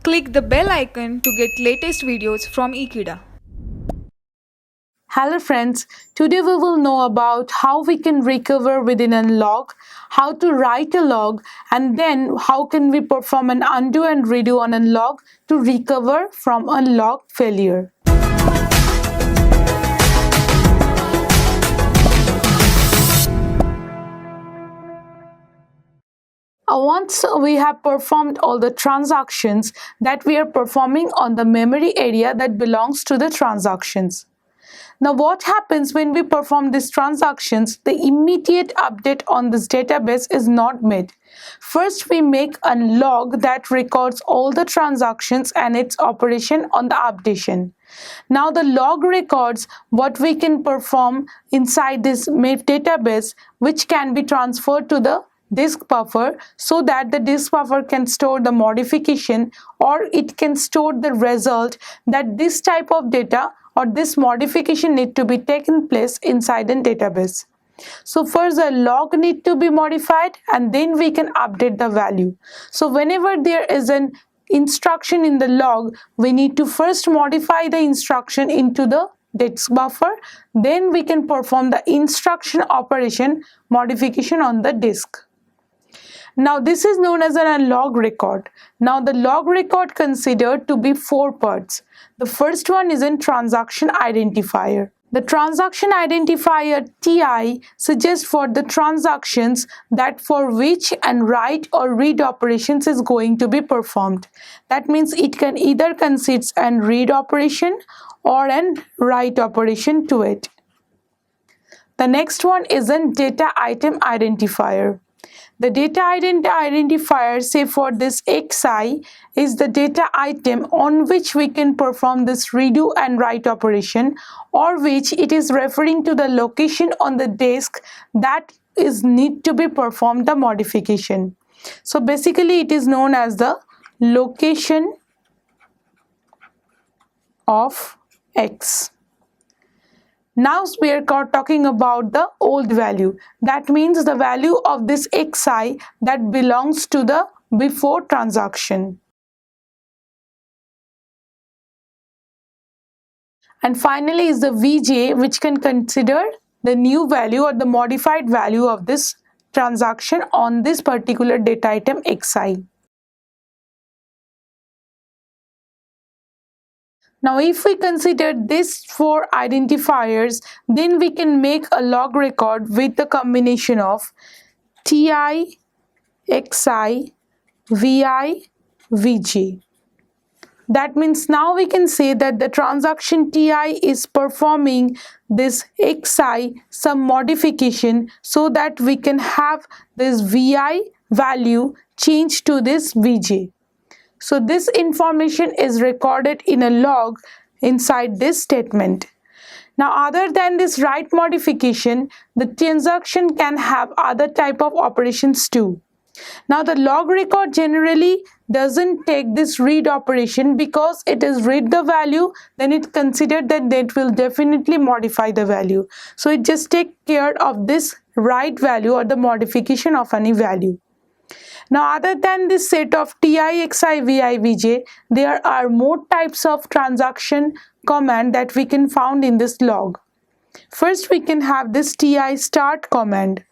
Click the bell icon to get latest videos from Ekeeda. Hello friends, today we will know about how we can recover within a log, how to write a log, and then how can we perform an undo and redo on a log to recover from a log failure. Once we have performed all the transactions that we are performing on the memory area that belongs to the transactions. Now what happens when we perform these transactions? The immediate update on this database is not made. First we make a log that records all the transactions and its operation on the updation. Now the log records what we can perform inside this database, which can be transferred to the disk buffer so that the disk buffer can store the modification, or it can store the result that this type of data or this modification need to be taken place inside a database. So first the log need to be modified and then we can update the value. So whenever there is an instruction in the log, we need to first modify the instruction into the disk buffer, then we can perform the instruction operation modification on the disk. Now this is known as a log record. Now the log record considered to be 4 parts. The first one is a transaction identifier. The transaction identifier TI suggests for the transactions that for which and write or read operations is going to be performed. That means it can either consist an read operation or an write operation to it. The next one is a data item identifier. The data identifier, say for this XI, is the data item on which we can perform this redo and write operation, or which it is referring to the location on the disk that is need to be performed the modification. So basically it is known as the location of X. Now we are talking about the old value. That means the value of this XI that belongs to the before transaction. And finally is the VJ, which can consider the new value or the modified value of this transaction on this particular data item XI. Now if we consider these 4 identifiers, then we can make a log record with the combination of TI, XI, VI, VJ. That means now we can say that the transaction TI is performing this XI some modification so that we can have this VI value changed to this VJ. So this information is recorded in a log inside this statement. Now other than this write modification, the transaction can have other type of operations too. Now the log record generally doesn't take this read operation because it is read the value, then it considered that it will definitely modify the value. So it just take care of this write value or the modification of any value. Now other than this set of TI, XI, VI, VJ, there are more types of transaction command that we can found in this log. First we can have this TI start command,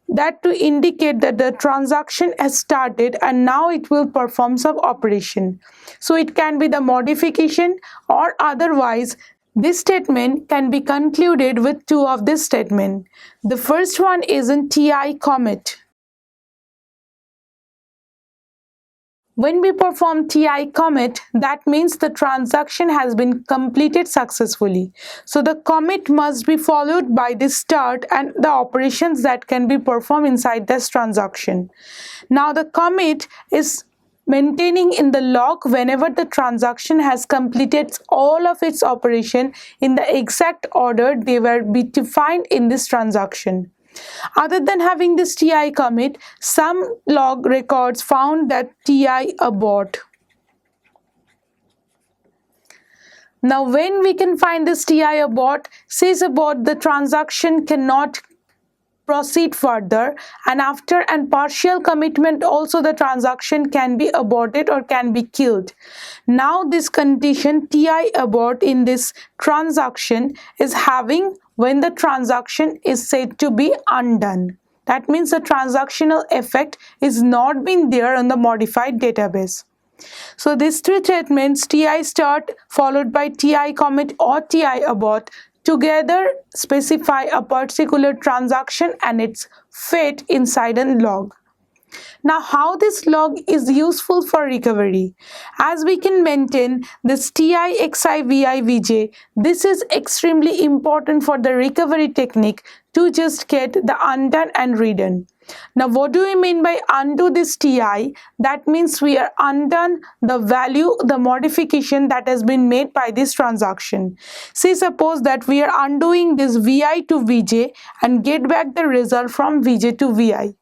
that to indicate that the transaction has started and now it will perform some operation. So it can be the modification or otherwise this statement can be concluded with 2 of this statement. The first one is in TI commit. When we perform TI commit, that means the transaction has been completed successfully. So the commit must be followed by the start and the operations that can be performed inside this transaction. Now the commit is maintaining in the log whenever the transaction has completed all of its operation in the exact order they were defined in this transaction. Other than having this TI commit, some log records found that TI abort. Now when we can find this TI abort, says about the transaction cannot proceed further, and after an partial commitment also the transaction can be aborted or can be killed. Now this condition ti abort in this transaction is having when the transaction is said to be undone. That means the transactional effect is not been there on the modified database. So these three statements, ti start followed by ti commit or ti abort, together specify a particular transaction and its fate inside a log. Now, how this log is useful for recovery? As we can maintain this ti xi vi vj, this is extremely important for the recovery technique to just get the undone and redone. Now, what do we mean by undo this ti? That means we are undone the value, the modification that has been made by this transaction. Say suppose that we are undoing this vi to vj and get back the result from vj to vi.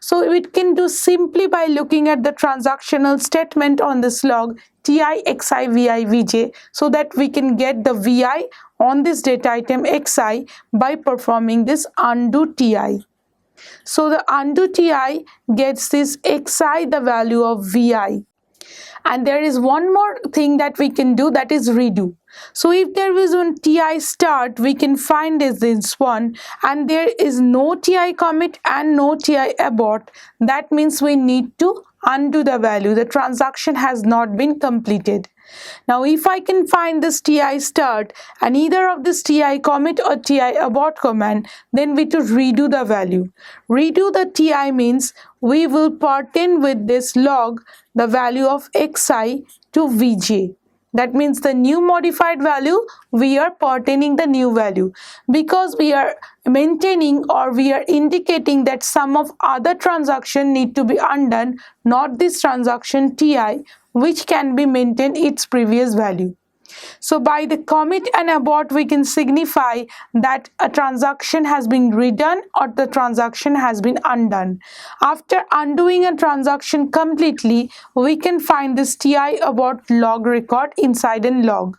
So we can do simply by looking at the transactional statement on this log ti xi vi vj, so that we can get the vi on this data item xi by performing this undo ti. So the undo ti gets this xi the value of vi. And there is one more thing that we can do, that is redo. So if there is one ti start, we can find this one, and there is no ti commit and no ti abort. That means we need to undo the value. The transaction has not been completed. Now if I can find this ti start and either of this ti commit or ti abort command, then we to redo the value. Redo the ti means we will pertain with this log the value of xi to vj. That means the new modified value, we are pertaining the new value, because we are maintaining or we are indicating that some of other transaction need to be undone, not this transaction ti, which can be maintained its previous value. So by the commit and abort, we can signify that a transaction has been redone or the transaction has been undone. After undoing a transaction completely, we can find this ti abort log record inside a log,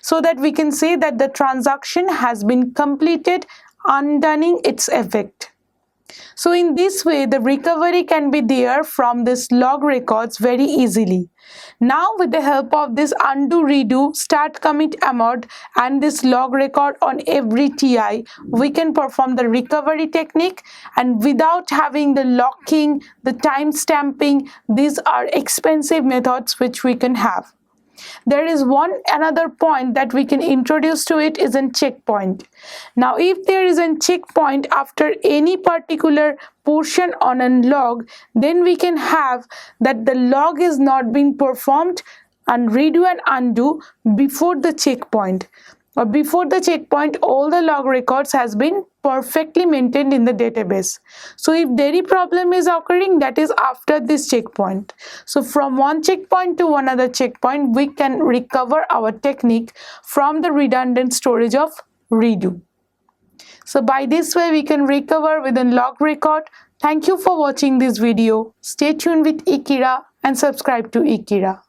so that we can say that the transaction has been completed, undoing its effect. So in this way, the recovery can be there from this log records very easily. Now with the help of this undo, redo, start, commit, abort and this log record on every ti, we can perform the recovery technique, and without having the locking, the time stamping. These are expensive methods which we can have. There is another point that we can introduce to it is a checkpoint. Now if there is a checkpoint after any particular portion on a log, then we can have that the log is not being performed and redo and undo before the checkpoint. Or before the checkpoint, all the log records has been perfectly maintained in the database. So if any problem is occurring, that is after this checkpoint. So from one checkpoint to another checkpoint, we can recover our technique from the redundant storage of redo. So by this way, we can recover within log record. Thank you for watching this video. Stay tuned with Ekeeda and subscribe to Ekeeda.